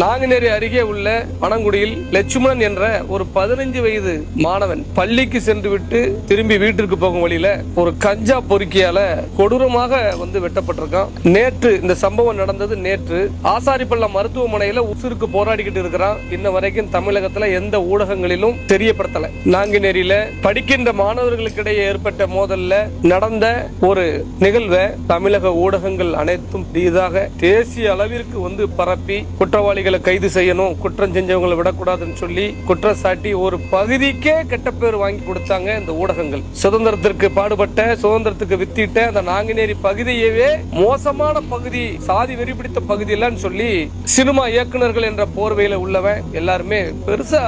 நாங்குநேரி அருகே உள்ள பனங்குடியில் லட்சுமணன் என்ற ஒரு 15 வயது மாணவன் பள்ளிக்கு சென்று விட்டு திரும்பி வீட்டிற்கு போகும் வழியில ஒரு கஞ்சா பொறுக்கியால கொடூரமாக வெட்டப்பட்டிருக்கான். நேற்று இந்த சம்பவம் நடந்தது. நேற்று ஆசாரிப்பள்ளம் மருத்துவமனையில உசுருக்கு போராடிக்கிட்டு இருக்கிறான். இன்ன வரைக்கும் தமிழகத்துல எந்த ஊடகங்களிலும் தெரியப்படுத்தல. நாங்குநேரியில படிக்கின்ற மாணவர்களுக்கிடையே ஏற்பட்ட மோதல்ல நடந்த ஒரு நிகழ்வை தமிழக ஊடகங்கள் அனைத்தும் பெரிதாக தேசிய அளவிற்கு பரப்பி குற்றவாளிகளை கைது செய்யணும், குற்றம் செஞ்சவங்களை விடக்கூடாதுன்னு சொல்லி குற்றச்சாட்டி ஒரு பகுதிக்கே கெட்ட பேர் வாங்கி கொடுத்தாங்க இந்த ஊடகங்கள். சுதந்திரத்திற்கு பாடுபட்ட, சுதந்திரத்துக்கு வித்திட்ட அந்த நாங்குநேரி பகுதியவே மோசமான பகுதி, சாதி வெறி பிடித்த பகுதி இல்லன்னு சொல்லி சினிமா இயக்குநர்கள் என்ற போர்வையில உள்ளவன் எல்லாருமே பெருசா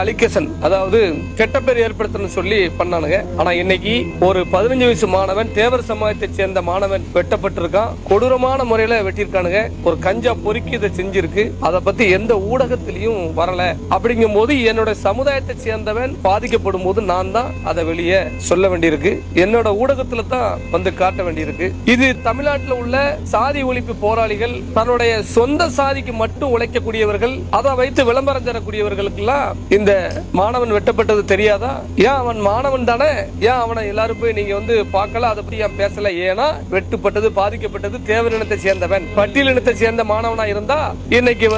அலிகேஷன், அதாவது கெட்ட பேர் ஏற்படுத்தணும் சொல்லி பண்ணானுங்க. ஆனா இன்னைக்கு ஒரு 15 வயசு மாணவன், தேவர் சமூகத்தை சேர்ந்த மாணவன் வெட்டப்பட்டிருக்கான். கொடூரமான முறையில வெட்டியிருக்கானுங்க. ஒரு கஞ்சா பொறுக்கி இதை செஞ்சிருக்கு. அதை பத்தி எந்த ஊடகத்திலையும் வரல. அப்படிங்கும் போது என்னோட சமுதாயத்தை சேர்ந்தவன் பாதிக்கப்படும் போது நான் தான் அதை வெளியே சொல்ல வேண்டியிருக்கு. என்னோட ஊடகத்துல தான் காட்ட வேண்டியிருக்கு. இது தமிழ்நாட்டில் உள்ள சாதி ஒழிப்பு போராளிகள், தன்னுடைய சொந்த சாதிக்கு மட்டும் உழைக்கக்கூடியவர்கள், அதை வைத்து விளம்பரம் தரக்கூடியவர்களுக்கு எல்லாம் இந்த மாணவன் வெட்டப்பட்டது தெரியாதா? ஏன் அவன் மாணவன் தானே, ஏன் அவனை எல்லாரும் போய் நீங்க பார்க்கல, அதை பத்தி ஏன் பேசல? ஏன்னா வெட்டுப்பட்டது, பாதிக்கப்பட்டது தேவர் இனத்தை சேர்ந்தவன், பட்டியல் இனத்தை சேர்ந்த மாணவனா இருந்தா இன்னைக்கு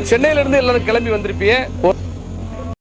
சென்னையில இருந்து எல்லாரும் கிளம்பி வந்திருப்பீங்க.